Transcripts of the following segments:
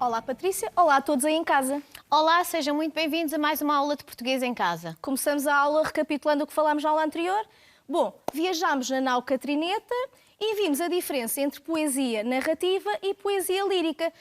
Olá Patrícia, olá a todos aí em casa. Olá, sejam muito bem-vindos a mais uma aula de português em casa. Começamos a aula recapitulando o que falámos na aula anterior. Bom, viajámos na nau Catrineta e vimos a diferença entre poesia narrativa e poesia lírica.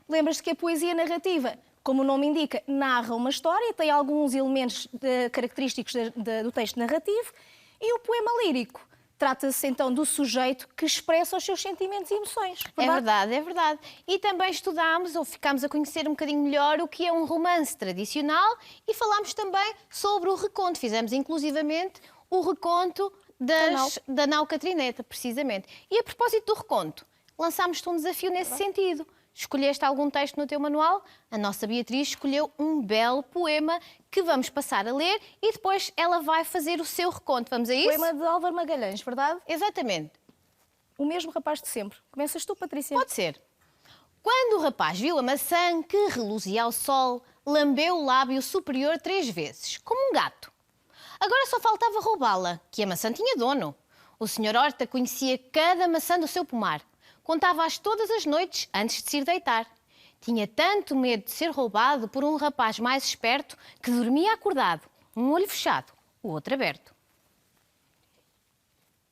Lembras-te que a poesia narrativa, como o nome indica, narra uma história e tem alguns elementos característicos do texto narrativo, e o poema lírico trata-se então do sujeito que expressa os seus sentimentos e emoções. É verdade. E também estudámos, ou ficámos a conhecer um bocadinho melhor, o que é um romance tradicional e falámos também sobre o reconto. Fizemos inclusivamente o reconto da nau Catrineta, precisamente. E a propósito do reconto, lançámos-te um desafio nesse sentido. Escolheste algum texto no teu manual? A nossa Beatriz escolheu um belo poema que vamos passar a ler e depois ela vai fazer o seu reconto. Vamos a isso? Poema de Álvaro Magalhães, verdade? Exatamente. O mesmo rapaz de sempre. Começas tu, Patrícia? Pode ser. Quando o rapaz viu a maçã que reluzia ao sol, lambeu o lábio superior 3 vezes, como um gato. Agora só faltava roubá-la, que a maçã tinha dono. O senhor Horta conhecia cada maçã do seu pomar. Contava-as todas as noites antes de se ir deitar. Tinha tanto medo de ser roubado por um rapaz mais esperto que dormia acordado, um olho fechado, o outro aberto.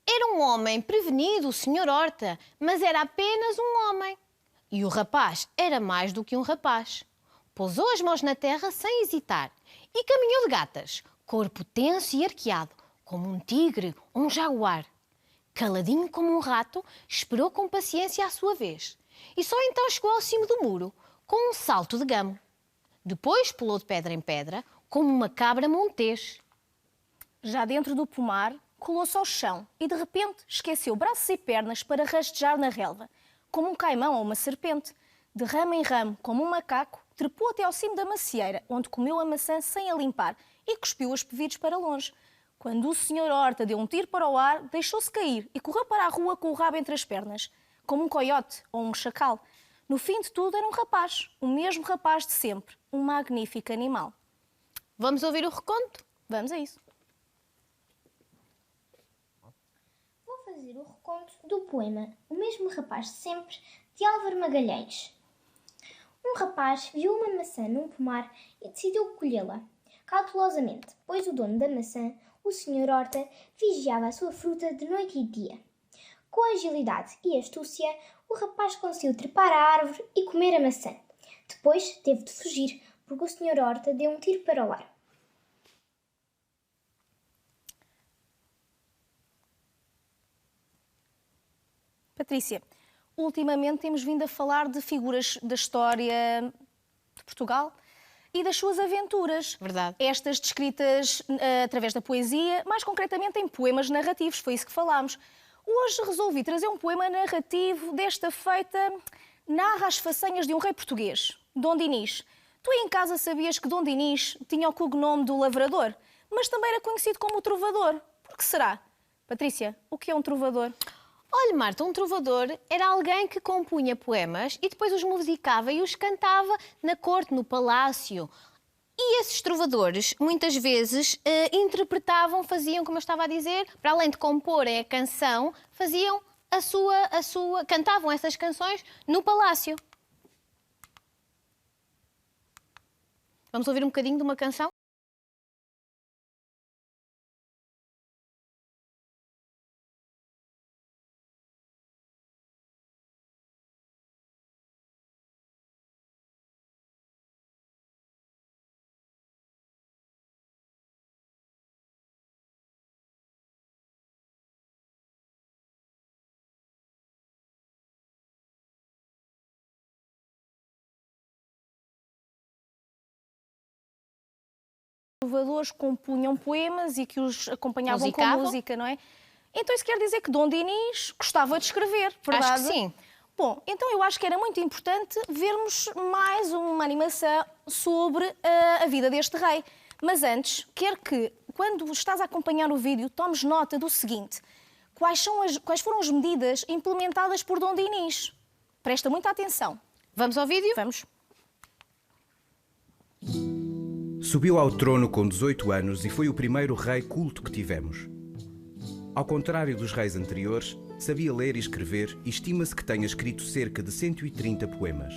Era um homem prevenido, o senhor Horta, mas era apenas um homem. E o rapaz era mais do que um rapaz. Pousou as mãos na terra sem hesitar e caminhou de gatas, corpo tenso e arqueado, como um tigre ou um jaguar. Caladinho como um rato, esperou com paciência a sua vez. E só então chegou ao cimo do muro, com um salto de gamo. Depois pulou de pedra em pedra, como uma cabra montês. Já dentro do pomar, colou-se ao chão e, de repente, esqueceu braços e pernas para rastejar na relva, como um caimão ou uma serpente. De ramo em ramo, como um macaco, trepou até ao cimo da macieira, onde comeu a maçã sem a limpar e cuspiu os pevidos para longe. Quando o senhor Horta deu um tiro para o ar, deixou-se cair e correu para a rua com o rabo entre as pernas, como um coiote ou um chacal. No fim de tudo era um rapaz, o mesmo rapaz de sempre, um magnífico animal. Vamos ouvir o reconto? Vamos a isso. Vou fazer o reconto do poema O Mesmo Rapaz de Sempre, de Álvaro Magalhães. Um rapaz viu uma maçã num pomar e decidiu colhê-la. Cautelosamente, pois o dono da maçã, o senhor Horta, vigiava a sua fruta de noite e dia. Com agilidade e astúcia, o rapaz conseguiu trepar à árvore e comer a maçã. Depois teve de fugir, porque o senhor Horta deu um tiro para o ar. Patrícia, ultimamente temos vindo a falar de figuras da história de Portugal e das suas aventuras. Verdade. Estas descritas através da poesia, mais concretamente em poemas narrativos, foi isso que falámos. Hoje resolvi trazer um poema narrativo desta feita narra as façanhas de um rei português, Dom Dinis. Tu em casa sabias que Dom Dinis tinha o cognome do lavrador, mas também era conhecido como o trovador. Por que será? Patrícia, o que é um trovador? Olha, Marta, um trovador era alguém que compunha poemas e depois os musicava e os cantava na corte, no palácio. E esses trovadores, muitas vezes, faziam, como eu estava a dizer, para além de comporem a canção, faziam cantavam essas canções no palácio. Vamos ouvir um bocadinho de uma canção? Trovadores compunham poemas e que os acompanhavam Musicavam. com música, não é? Então isso quer dizer que Dom Dinis gostava de escrever, verdade? Acho que sim. Bom, então eu acho que era muito importante vermos mais uma animação sobre a vida deste rei. Mas antes, quero que, quando estás a acompanhar o vídeo, tomes nota do seguinte. Quais foram as medidas implementadas por Dom Dinis? Presta muita atenção. Vamos ao vídeo? Vamos. Subiu ao trono com 18 anos e foi o primeiro rei culto que tivemos. Ao contrário dos reis anteriores, sabia ler e escrever e estima-se que tenha escrito cerca de 130 poemas.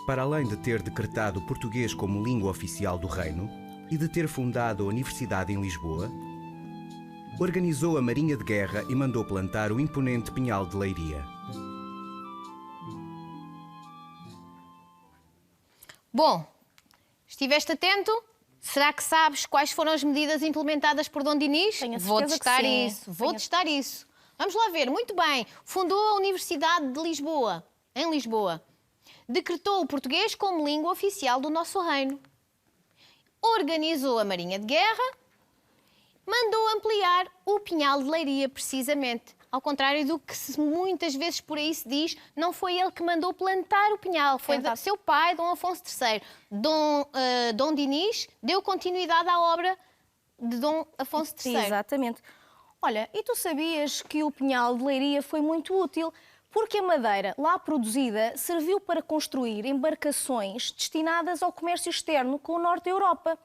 para além de ter decretado o português como língua oficial do reino e de ter fundado a Universidade em Lisboa, organizou a Marinha de Guerra e mandou plantar o imponente Pinhal de Leiria. Bom, estiveste atento? Será que sabes quais foram as medidas implementadas por Dom Dinis? Tenho a Vou certeza testar que sim. isso, vou testar isso. Vamos lá ver, muito bem. Fundou a Universidade de Lisboa, em Lisboa. Decretou o português como língua oficial do nosso reino. Organizou a Marinha de Guerra. Mandou ampliar o Pinhal de Leiria, precisamente. Ao contrário do que muitas vezes por aí se diz, não foi ele que mandou plantar o pinhal, foi seu pai, Dom Afonso III. Dom Dinis deu continuidade à obra de Dom Afonso III. Exatamente. Olha, e tu sabias que o Pinhal de Leiria foi muito útil? Porque a madeira lá produzida serviu para construir embarcações destinadas ao comércio externo com o norte da Europa.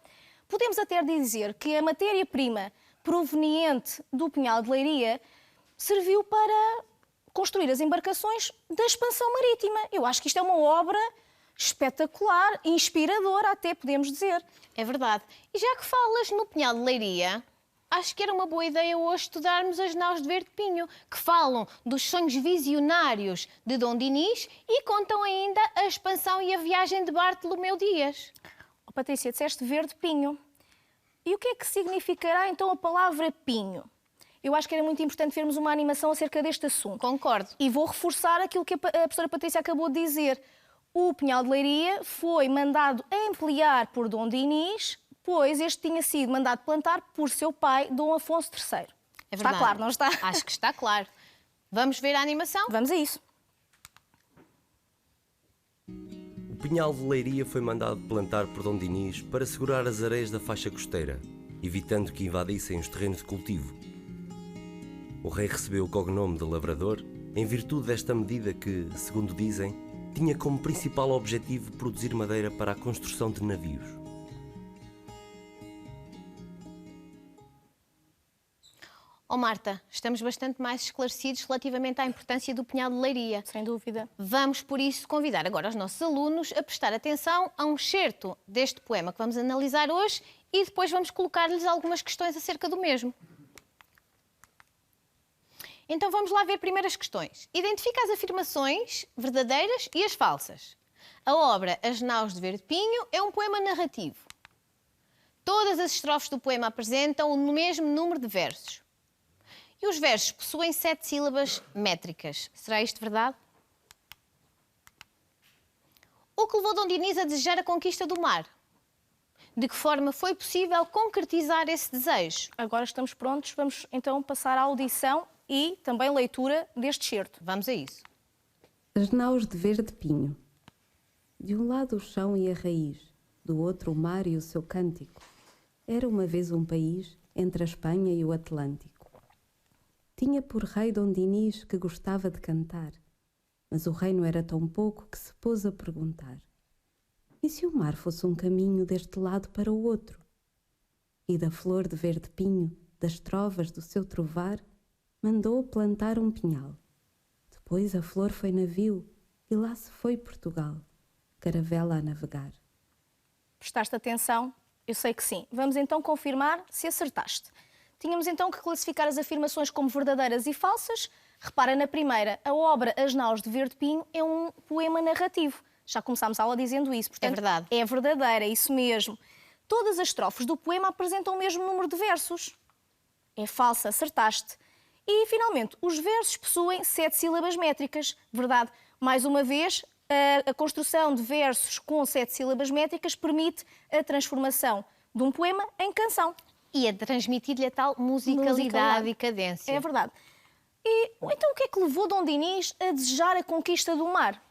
Podemos até dizer que a matéria-prima proveniente do Pinhal de Leiria serviu para construir as embarcações da expansão marítima. Eu acho que isto é uma obra espetacular, inspiradora até, podemos dizer. É verdade. E já que falas no Pinhal de Leiria, acho que era uma boa ideia hoje estudarmos as naus de Verde Pinho, que falam dos sonhos visionários de Dom Dinis e contam ainda a expansão e a viagem de Bartolomeu Dias. Oh, Patrícia, disseste Verde Pinho. E o que é que significará então a palavra pinho? Eu acho que era muito importante vermos uma animação acerca deste assunto. Concordo. E vou reforçar aquilo que a professora Patrícia acabou de dizer. O Pinhal de Leiria foi mandado ampliar por Dom Dinis, pois este tinha sido mandado plantar por seu pai, Dom Afonso III. É verdade. Está claro, não está? Acho que está claro. Vamos ver a animação? Vamos a isso. O Pinhal de Leiria foi mandado plantar por Dom Dinis para segurar as areias da faixa costeira, evitando que invadissem os terrenos de cultivo. O rei recebeu o cognome de lavrador em virtude desta medida que, segundo dizem, tinha como principal objetivo produzir madeira para a construção de navios. Oh Marta, estamos bastante mais esclarecidos relativamente à importância do Pinhal de Leiria. Sem dúvida. Vamos, por isso, convidar agora os nossos alunos a prestar atenção a um excerto deste poema que vamos analisar hoje e depois vamos colocar-lhes algumas questões acerca do mesmo. Então vamos lá ver primeiro as questões. Identifica as afirmações verdadeiras e as falsas. A obra As Naus de Verde Pinho é um poema narrativo. Todas as estrofes do poema apresentam o mesmo número de versos. E os versos possuem 7 sílabas métricas. Será isto verdade? O que levou Dom Dinis a desejar a conquista do mar? De que forma foi possível concretizar esse desejo? Agora estamos prontos, vamos então passar à audição e também leitura deste excerto. Vamos a isso. As naus de verde pinho. De um lado o chão e a raiz, do outro o mar e o seu cântico. Era uma vez um país entre a Espanha e o Atlântico. Tinha por rei Dom Dinis que gostava de cantar, mas o reino era tão pouco que se pôs a perguntar: e se o mar fosse um caminho deste lado para o outro? E da flor de verde pinho, das trovas do seu trovar, mandou plantar um pinhal. Depois a flor foi navio e lá se foi Portugal, caravela a navegar. Prestaste atenção? Eu sei que sim. Vamos então confirmar se acertaste. Tínhamos então que classificar as afirmações como verdadeiras e falsas. Repara na primeira, a obra As Naus de Verde Pinho é um poema narrativo. Já começámos a aula dizendo isso. Portanto, é verdade. É verdadeira, é isso mesmo. Todas as estrofes do poema apresentam o mesmo número de versos. É falsa, acertaste. E, finalmente, os versos possuem 7 sílabas métricas. Verdade. Mais uma vez, a construção de versos com 7 sílabas métricas permite a transformação de um poema em canção. E a transmitir-lhe a tal musicalidade e cadência. É verdade. E então o que é que levou Dom Dinis a desejar a conquista do mar?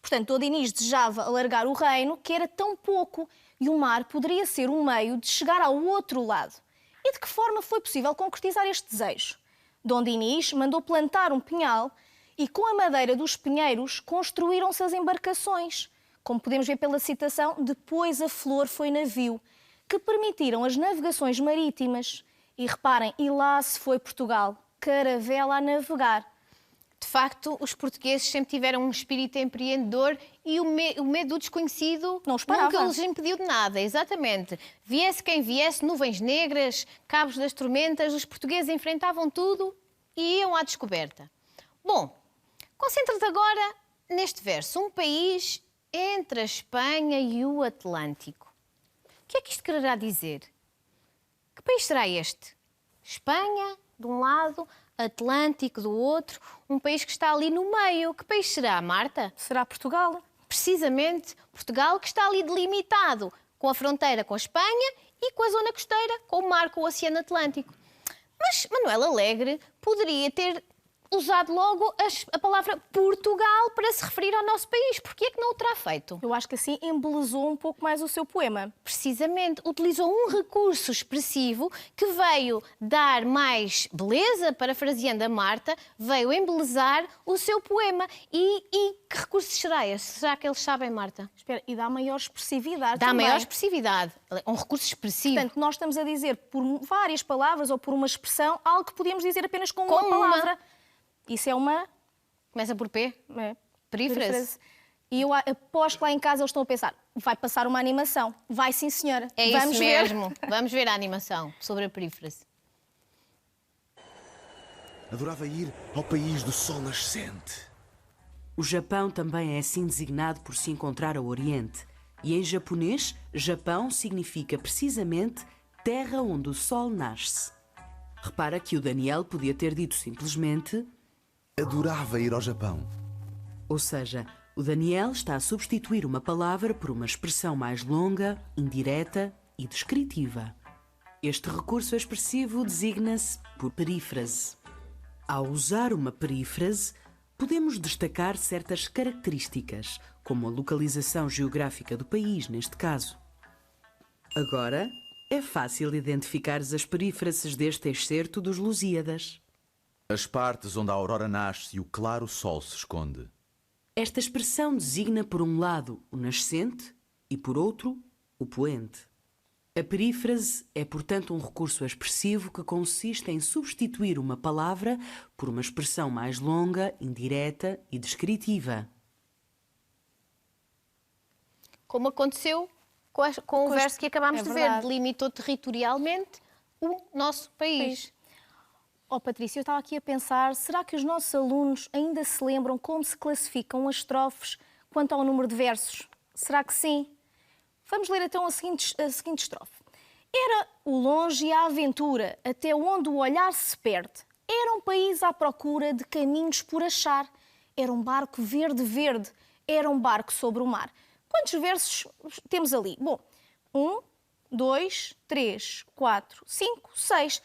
Portanto, Dom Dinis desejava alargar o reino, que era tão pouco, e o mar poderia ser um meio de chegar ao outro lado. E de que forma foi possível concretizar este desejo? Dom Dinis mandou plantar um pinhal e com a madeira dos pinheiros construíram-se as embarcações. Como podemos ver pela citação, depois a flor foi navio, que permitiram as navegações marítimas. E reparem, e lá se foi Portugal, caravela a navegar. De facto, os portugueses sempre tiveram um espírito empreendedor e o medo do desconhecido Não os parava. nunca lhes impediu de nada. Exatamente. Viesse quem viesse, nuvens negras, cabos das tormentas, os portugueses enfrentavam tudo e iam à descoberta. Bom, concentra-te agora neste verso. Um país entre a Espanha e o Atlântico. O que é que isto quererá dizer? Que país será este? Espanha, de um lado, Atlântico, do outro, um país que está ali no meio. Que país será, Marta? Será Portugal? Precisamente Portugal, que está ali delimitado com a fronteira com a Espanha e com a zona costeira, com o mar, com o Oceano Atlântico. Mas Manuel Alegre poderia ter usado logo a palavra Portugal para se referir ao nosso país. Porquê é que não o terá feito? Eu acho que assim embelezou um pouco mais o seu poema. Precisamente, utilizou um recurso expressivo que veio dar mais beleza, parafraseando a Marta, veio embelezar o seu poema. E que recurso será esse? Será que eles sabem, Marta? Espera, e dá maior expressividade Dá também. maior expressividade. Um recurso expressivo. Portanto, nós estamos a dizer por várias palavras ou por uma expressão algo que podíamos dizer apenas com uma Com palavra. Isso é uma... Começa por P? Perífrase. E eu aposto que lá em casa eles estão a pensar, vai passar uma animação. Vai sim, senhora. É Vamos isso ver. mesmo. Vamos ver a animação sobre a perífrase. Adorava ir ao país do sol nascente. O Japão também é assim designado por se encontrar ao Oriente. E em japonês, Japão significa precisamente terra onde o sol nasce. Repara que o Daniel podia ter dito simplesmente... Adorava ir ao Japão. Ou seja, o Daniel está a substituir uma palavra por uma expressão mais longa, indireta e descritiva. Este recurso expressivo designa-se por perífrase. Ao usar uma perífrase, podemos destacar certas características, como a localização geográfica do país, neste caso. Agora, é fácil identificar as perífrases deste excerto dos Lusíadas. As partes onde a aurora nasce e o claro sol se esconde. Esta expressão designa, por um lado, o nascente e, por outro, o poente. A perífrase é, portanto, um recurso expressivo que consiste em substituir uma palavra por uma expressão mais longa, indireta e descritiva. Como aconteceu com o verso que acabámos de ver. verdade. Delimitou territorialmente o nosso país. Oh, Patrícia, eu estava aqui a pensar, será que os nossos alunos ainda se lembram como se classificam as estrofes quanto ao número de versos? Será que sim? Vamos ler então a seguinte estrofe. Era o longe e a aventura, até onde o olhar se perde. Era um país à procura de caminhos por achar. Era um barco verde, era um barco sobre o mar. Quantos versos temos ali? Bom, 1, 2, 3, 4, 5, 6...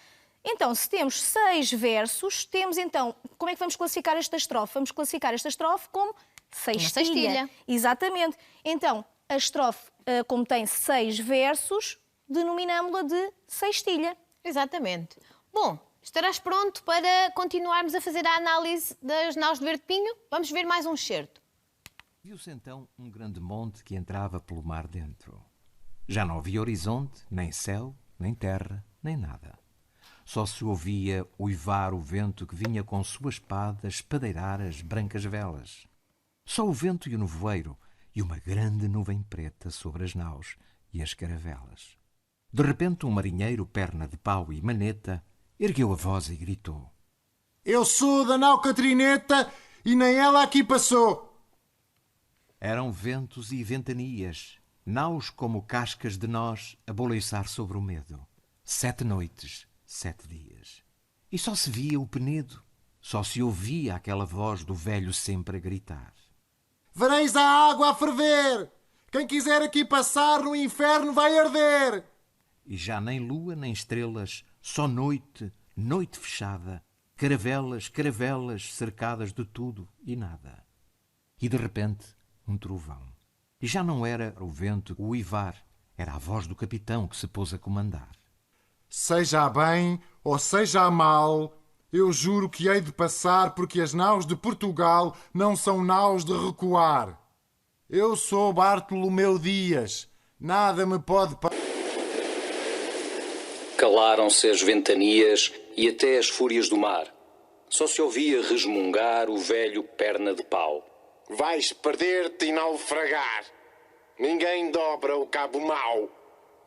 Então, se temos 6 versos, temos então... Como é que vamos classificar esta estrofe? Vamos classificar esta estrofe como sextilha. Uma sextilha. Exatamente. Então, a estrofe, como tem 6 versos, denominamos-la de sextilha. Exatamente. Bom, estarás pronto para continuarmos a fazer a análise das naus de Verde Pinho? Vamos ver mais um excerto. Viu-se então um grande monte que entrava pelo mar dentro. Já não havia horizonte, nem céu, nem terra, nem nada. Só se ouvia uivar o vento que vinha com sua espada espadeirar as brancas velas. Só o vento e o nevoeiro e uma grande nuvem preta sobre as naus e as caravelas. De repente um marinheiro, perna de pau e maneta, ergueu a voz e gritou: Eu sou da nau Catrineta e nem ela aqui passou. Eram ventos e ventanias, naus como cascas de nós a boliçar sobre o medo. 7 noites, 7 dias. E só se via o penedo, só se ouvia aquela voz do velho sempre a gritar. Vereis a água a ferver! Quem quiser aqui passar no inferno vai arder! E já nem lua nem estrelas, só noite, noite fechada, caravelas, caravelas cercadas de tudo e nada. E de repente, um trovão. E já não era o vento o uivar, era a voz do capitão que se pôs a comandar. Seja a bem ou seja a mal, eu juro que hei de passar porque as naus de Portugal não são naus de recuar. Eu sou Bartolomeu Dias, nada me pode... Calaram-se as ventanias e até as fúrias do mar. só se ouvia resmungar o velho perna de pau. Vais perder-te e naufragar. Ninguém dobra o cabo mau.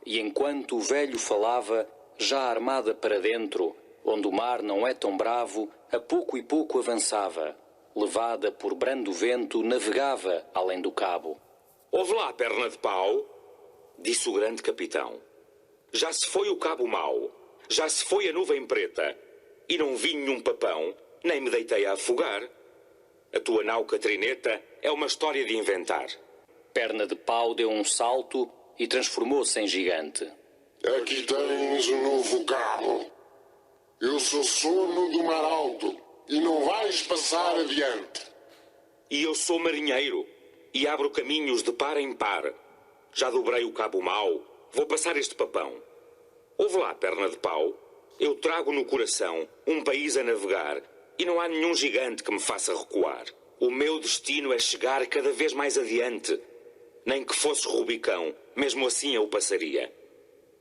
E enquanto o velho falava, já armada para dentro, onde o mar não é tão bravo, a pouco e pouco avançava. Levada por brando vento, navegava além do cabo. Ouve lá, perna de pau, disse o grande capitão. Já se foi o cabo mau, já se foi a nuvem preta, e não vi nenhum papão, nem me deitei a afogar. A tua nau Catrineta é uma história de inventar. Perna de pau deu um salto e transformou-se em gigante. Aqui tens um novo cabo. Eu sou sono do mar alto e não vais passar adiante. E eu sou marinheiro e abro caminhos de par em par. Já dobrei o cabo mau, vou passar este papão. Ouve lá, perna de pau, eu trago no coração um país a navegar e não há nenhum gigante que me faça recuar. O meu destino é chegar cada vez mais adiante. Nem que fosse Rubicão, mesmo assim eu o passaria.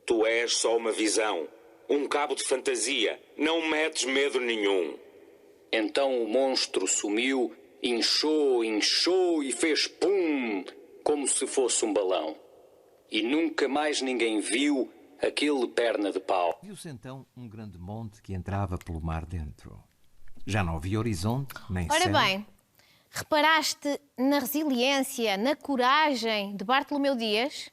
Tu és só uma visão, um cabo de fantasia, não metes medo nenhum. Então o monstro sumiu, inchou e fez pum, como se fosse um balão. E nunca mais ninguém viu aquele perna de pau. Viu-se então um grande monte que entrava pelo mar dentro. Já não havia horizonte, nem céu. Ora bem, reparaste na resiliência, na coragem de Bartolomeu Dias?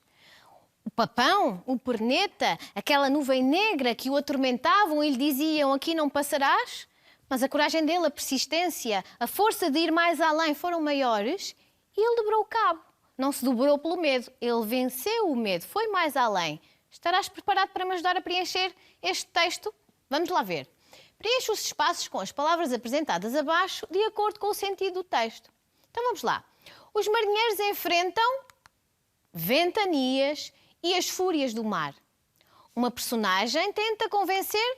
O papão, o perneta, aquela nuvem negra que o atormentavam e lhe diziam aqui não passarás? Mas a coragem dele, a persistência, a força de ir mais além foram maiores e ele dobrou o cabo. Não se dobrou pelo medo, ele venceu o medo, foi mais além. Estarás preparado para me ajudar a preencher este texto? Vamos lá ver. Preencha os espaços com as palavras apresentadas abaixo de acordo com o sentido do texto. Então vamos lá. Os marinheiros enfrentam ventanias e as fúrias do mar. Uma personagem tenta convencer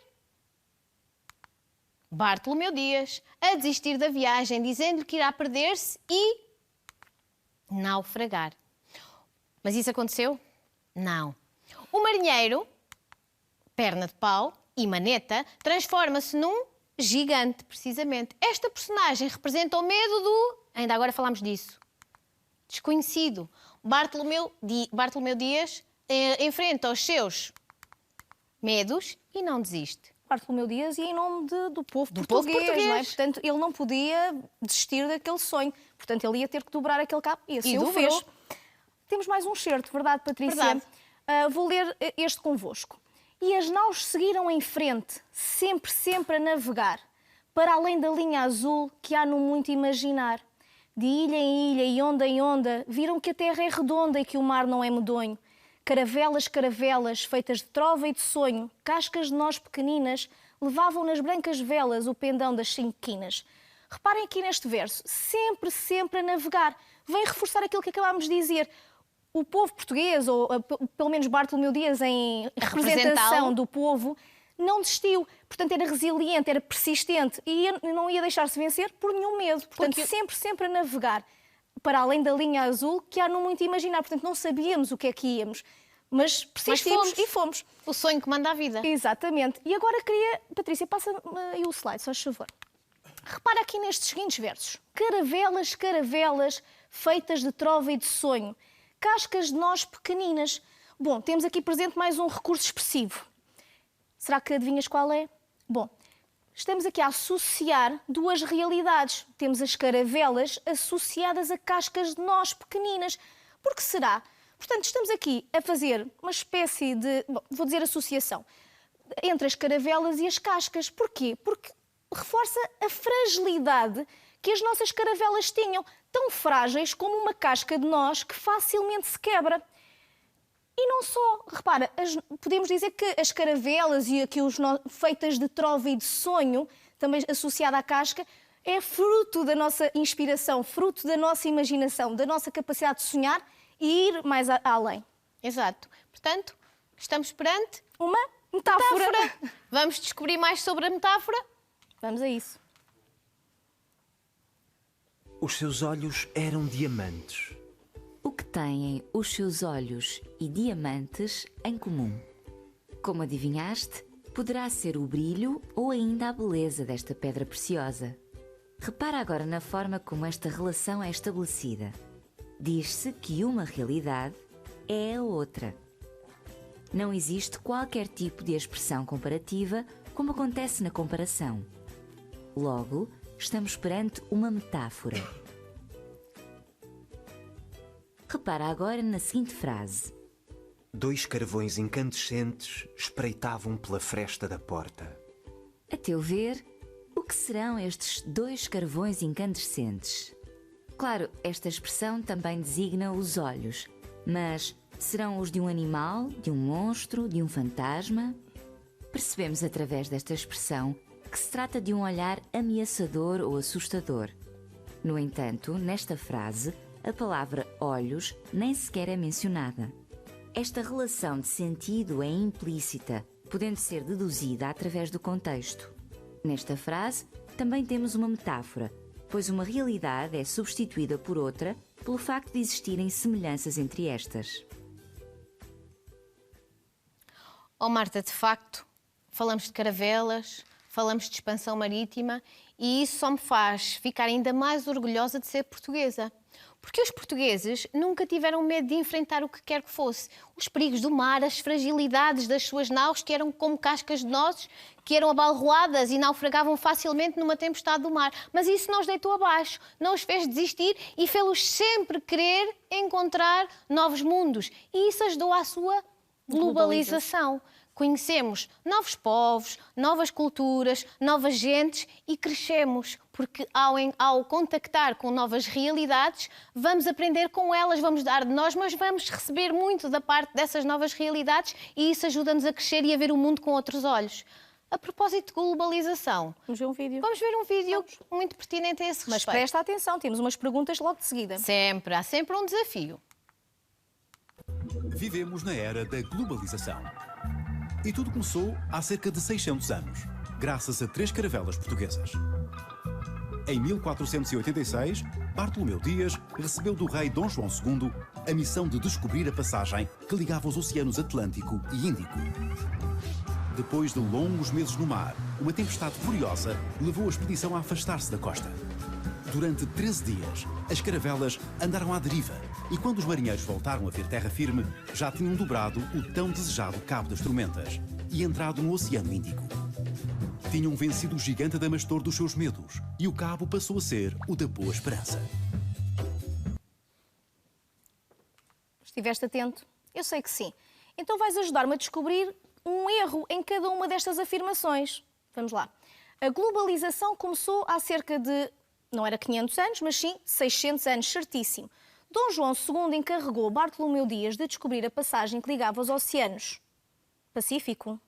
Bartolomeu Dias a desistir da viagem, dizendo-lhe que irá perder-se e naufragar. Mas isso aconteceu? Não. O marinheiro, perna de pau e maneta, transforma-se num gigante, precisamente. Esta personagem representa o medo do... Ainda agora falámos disso. Desconhecido. Bartolomeu Dias enfrenta os seus medos e não desiste. Bartolomeu Dias e em nome do povo português, não é? Portanto, ele não podia desistir daquele sonho. Portanto, ele ia ter que dobrar aquele cabo e assim o fez. Temos mais um certo, verdade, Patrícia? Verdade. Vou ler este convosco. E as naus seguiram em frente, sempre a navegar, para além da linha azul que há no muito imaginar. De ilha em ilha e onda em onda, viram que a terra é redonda e que o mar não é medonho. Caravelas, feitas de trova e de sonho, cascas de nós pequeninas, levavam nas brancas velas o pendão das 5 quinas. Reparem aqui neste verso, sempre a navegar. Vem reforçar aquilo que acabámos de dizer. O povo português, ou pelo menos Bartolomeu Dias em representação do povo, não desistiu. Portanto, era resiliente, era persistente e não ia deixar-se vencer por nenhum medo. Portanto, sempre a navegar para além da linha azul que há no muito imaginar. Portanto, não sabíamos o que é que íamos, mas persistimos e fomos. O sonho que manda a vida. Exatamente. E agora queria... Patrícia, passa-me aí o slide, se faz favor. Repara aqui nestes seguintes versos. Caravelas, feitas de trova e de sonho, cascas de nós pequeninas. Bom, temos aqui presente mais um recurso expressivo. Será que adivinhas qual é? Bom, estamos aqui a associar duas realidades. Temos as caravelas associadas a cascas de nós pequeninas. Por que será? Portanto, estamos aqui a fazer uma espécie de, vou dizer associação, entre as caravelas e as cascas. Porquê? Porque reforça a fragilidade que as nossas caravelas tinham, tão frágeis como uma casca de nós que facilmente se quebra. E não só, repara, podemos dizer que as caravelas e aqui feitas de trova e de sonho, também associada à casca, é fruto da nossa inspiração, fruto da nossa imaginação, da nossa capacidade de sonhar e ir mais além. Exato. Portanto, estamos perante uma metáfora. Vamos descobrir mais sobre a metáfora? Vamos a isso. Os seus olhos eram diamantes. O que têm os seus olhos e diamantes em comum? Como adivinhaste, Poderá ser o brilho ou ainda a beleza desta pedra preciosa. Repara agora na forma como esta relação é estabelecida. Diz-se que uma realidade é a outra. Não existe qualquer tipo de expressão comparativa como acontece na comparação. Logo, estamos perante uma metáfora. Repara agora na seguinte frase. 2 carvões incandescentes espreitavam pela fresta da porta. A teu ver, o que serão estes 2 carvões incandescentes? Claro, esta expressão também designa os olhos, mas serão os de um animal, de um monstro, de um fantasma? Percebemos através desta expressão que se trata de um olhar ameaçador ou assustador. No entanto, nesta frase, a palavra olhos nem sequer é mencionada. Esta relação de sentido é implícita, podendo ser deduzida através do contexto. Nesta frase, também temos uma metáfora, pois uma realidade é substituída por outra pelo facto de existirem semelhanças entre estas. Oh Marta, de facto, falamos de caravelas, falamos de expansão marítima e isso só me faz ficar ainda mais orgulhosa de ser portuguesa. Porque os portugueses nunca tiveram medo de enfrentar o que quer que fosse. Os perigos do mar, as fragilidades das suas naus, que eram como cascas de nozes, que eram abalroadas e naufragavam facilmente numa tempestade do mar. Mas isso não os deitou abaixo, não os fez desistir e fez-los sempre querer encontrar novos mundos. E isso ajudou à sua globalização. Conhecemos novos povos, novas culturas, novas gentes e crescemos, porque ao contactar com novas realidades, vamos aprender com elas, vamos dar de nós, mas vamos receber muito da parte dessas novas realidades e isso ajuda-nos a crescer e a ver o mundo com outros olhos. A propósito de globalização... Vamos ver um vídeo. Vamos ver um vídeo muito pertinente a esse respeito. Mas presta atenção, temos umas perguntas logo de seguida. Sempre, há sempre um desafio. Vivemos na era da globalização. E tudo começou há cerca de 600 anos, graças a 3 caravelas portuguesas. Em 1486, Bartolomeu Dias recebeu do rei Dom João II a missão de descobrir a passagem que ligava os oceanos Atlântico e Índico. Depois de longos meses no mar, uma tempestade furiosa levou a expedição a afastar-se da costa. Durante 13 dias, as caravelas andaram à deriva e quando os marinheiros voltaram a ver terra firme, já tinham dobrado o tão desejado Cabo das Tormentas e entrado no Oceano Índico. Tinham vencido o gigante Adamastor dos seus medos e o cabo passou a ser o da Boa Esperança. Estiveste atento? Eu sei que sim. Então vais ajudar-me a descobrir um erro em cada uma destas afirmações. Vamos lá. A globalização começou há cerca de... não era 500 anos, mas sim 600 anos, certíssimo. Dom João II encarregou Bartolomeu Dias de descobrir a passagem que ligava os oceanos. Pacífico?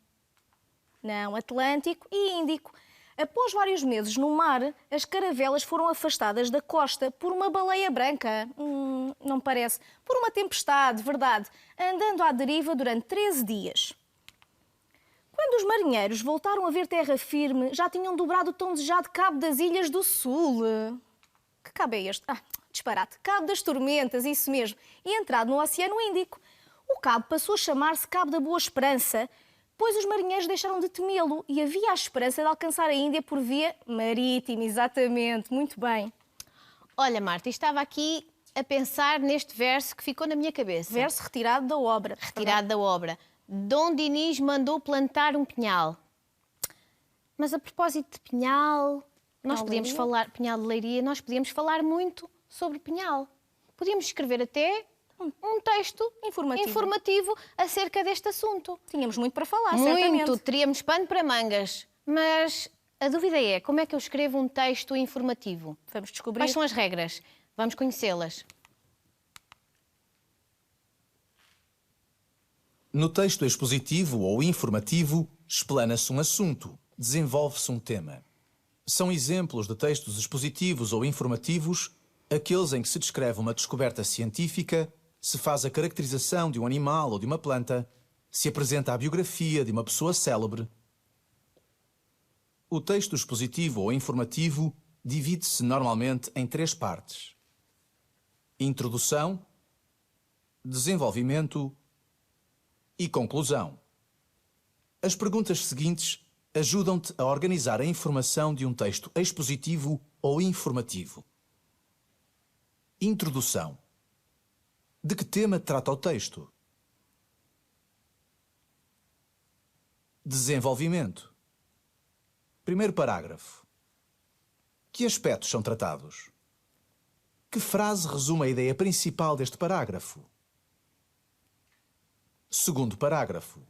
Não, Atlântico e Índico. Após vários meses no mar, as caravelas foram afastadas da costa por uma baleia branca. Não parece. Por uma tempestade, verdade, andando à deriva durante 13 dias. Quando os marinheiros voltaram a ver terra firme, já tinham dobrado o tão desejado Cabo das Ilhas do Sul. Que cabo é este? Disparate. Cabo das Tormentas, isso mesmo. E entrado no Oceano Índico. O cabo passou a chamar-se Cabo da Boa Esperança, pois os marinheiros deixaram de temê-lo e havia a esperança de alcançar a Índia por via marítima, exatamente. Muito bem. Olha, Marta, estava aqui a pensar neste verso que ficou na minha cabeça. Verso retirado da obra. Retirado da obra. Dom Dinis mandou plantar um pinhal. Mas a propósito de pinhal, nós podíamos falar, pinhal de Leiria, nós podíamos falar muito sobre pinhal. Podíamos escrever até um texto informativo acerca deste assunto. Tínhamos muito para falar, certamente. Muito, teríamos pano para mangas. Mas a dúvida é, como é que eu escrevo um texto informativo? Vamos descobrir. Quais são as regras? Vamos conhecê-las. No texto expositivo ou informativo, explana-se um assunto, desenvolve-se um tema. São exemplos de textos expositivos ou informativos aqueles em que se descreve uma descoberta científica, se faz a caracterização de um animal ou de uma planta, se apresenta a biografia de uma pessoa célebre. O texto expositivo ou informativo divide-se normalmente em 3 partes: introdução, desenvolvimento e conclusão. As perguntas seguintes ajudam-te a organizar a informação de um texto expositivo ou informativo. Introdução. De que tema trata o texto? Desenvolvimento. Primeiro parágrafo. Que aspectos são tratados? Que frase resume a ideia principal deste parágrafo? Segundo parágrafo.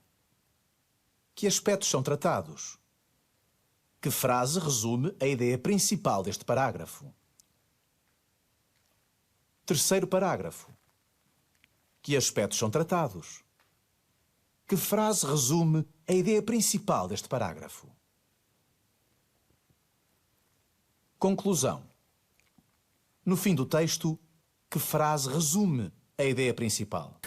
Que aspectos são tratados? Que frase resume a ideia principal deste parágrafo? Terceiro parágrafo. Que aspectos são tratados? Que frase resume a ideia principal deste parágrafo? Conclusão. No fim do texto, que frase resume a ideia principal?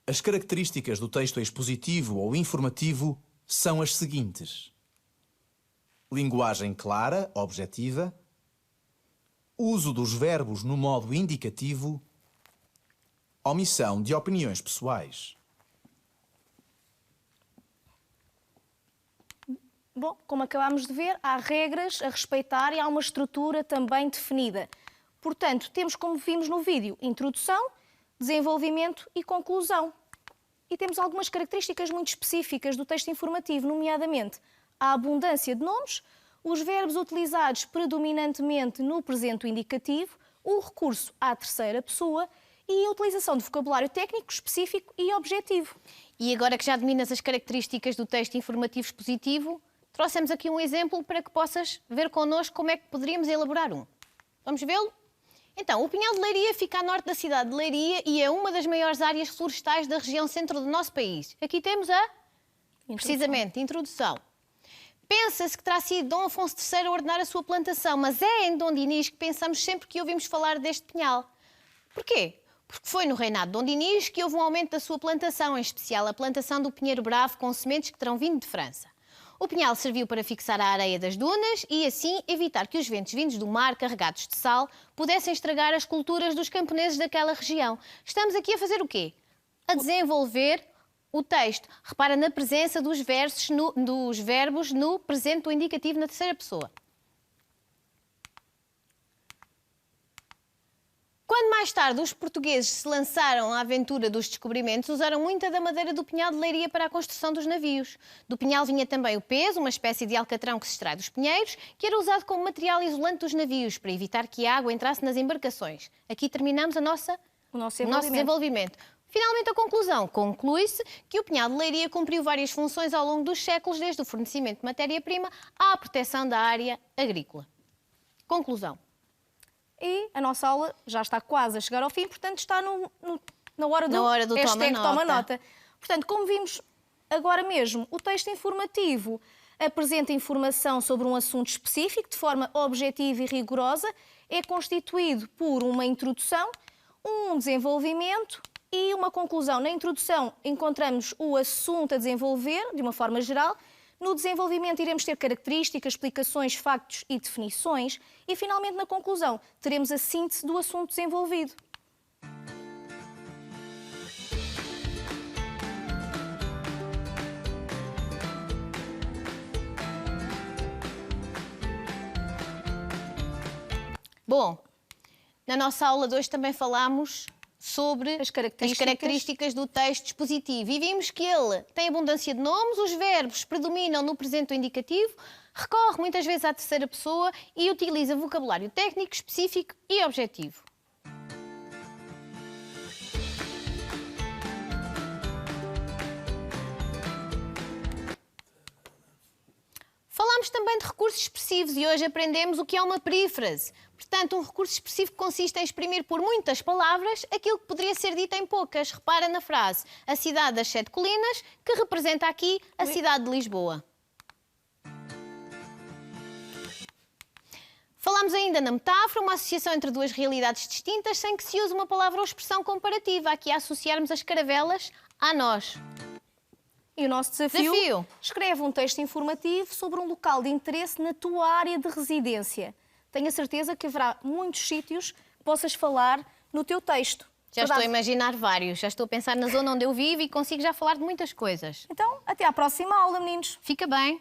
As características do texto expositivo ou informativo são as seguintes: linguagem clara, objetiva, uso dos verbos no modo indicativo, omissão de opiniões pessoais. Bom, como acabámos de ver, há regras a respeitar e há uma estrutura também definida. Portanto, temos, como vimos no vídeo, introdução, desenvolvimento e conclusão. E temos algumas características muito específicas do texto informativo, nomeadamente a abundância de nomes, os verbos utilizados predominantemente no presente indicativo, o recurso à terceira pessoa e a utilização de vocabulário técnico específico e objetivo. E agora que já dominas as características do texto informativo expositivo, trouxemos aqui um exemplo para que possas ver connosco como é que poderíamos elaborar um. Vamos vê-lo? Então, o Pinhal de Leiria fica a norte da cidade de Leiria e é uma das maiores áreas florestais da região centro do nosso país. Aqui temos precisamente, introdução. Pensa-se que terá sido Dom Afonso III a ordenar a sua plantação, mas é em Dom Dinis que pensamos sempre que ouvimos falar deste pinhal. Porquê? Porque foi no reinado de Dom Dinis que houve um aumento da sua plantação, em especial a plantação do pinheiro bravo com sementes que terão vindo de França. O pinhal serviu para fixar a areia das dunas e, assim, evitar que os ventos vindos do mar, carregados de sal, pudessem estragar as culturas dos camponeses daquela região. Estamos aqui a fazer o quê? A desenvolver o texto. Repara na presença dos verbos no presente do indicativo na terceira pessoa. Quando mais tarde os portugueses se lançaram à aventura dos descobrimentos, usaram muita da madeira do pinhal de Leiria para a construção dos navios. Do pinhal vinha também o peso, uma espécie de alcatrão que se extrai dos pinheiros, que era usado como material isolante dos navios, para evitar que a água entrasse nas embarcações. Aqui terminamos o nosso desenvolvimento. Finalmente, a conclusão. Conclui-se que o pinhal de Leiria cumpriu várias funções ao longo dos séculos, desde o fornecimento de matéria-prima à proteção da área agrícola. Conclusão. E a nossa aula já está quase a chegar ao fim, portanto está na hora do hashtag toma nota. Portanto, como vimos agora mesmo, o texto informativo apresenta informação sobre um assunto específico de forma objetiva e rigorosa, é constituído por uma introdução, um desenvolvimento e uma conclusão. Na introdução encontramos o assunto a desenvolver, de uma forma geral. No desenvolvimento iremos ter características, explicações, factos e definições. E, finalmente, na conclusão, teremos a síntese do assunto desenvolvido. Bom, na nossa aula de hoje também falámos sobre as características do texto expositivo e vimos que ele tem abundância de nomes, os verbos predominam no presente do indicativo, recorre muitas vezes à terceira pessoa e utiliza vocabulário técnico, específico e objetivo. Falámos também de recursos expressivos e hoje aprendemos o que é uma perífrase. Portanto, um recurso expressivo consiste em exprimir por muitas palavras aquilo que poderia ser dito em poucas. Repara na frase, a cidade das 7 colinas, que representa aqui a cidade de Lisboa. Falámos ainda na metáfora, uma associação entre duas realidades distintas sem que se use uma palavra ou expressão comparativa. Aqui a associarmos as caravelas a nós. E o nosso desafio? Escreve um texto informativo sobre um local de interesse na tua área de residência. Tenho a certeza que haverá muitos sítios que possas falar no teu texto. Já estou a imaginar vários. Já estou a pensar na zona onde eu vivo e consigo já falar de muitas coisas. Então, até à próxima aula, meninos. Fica bem.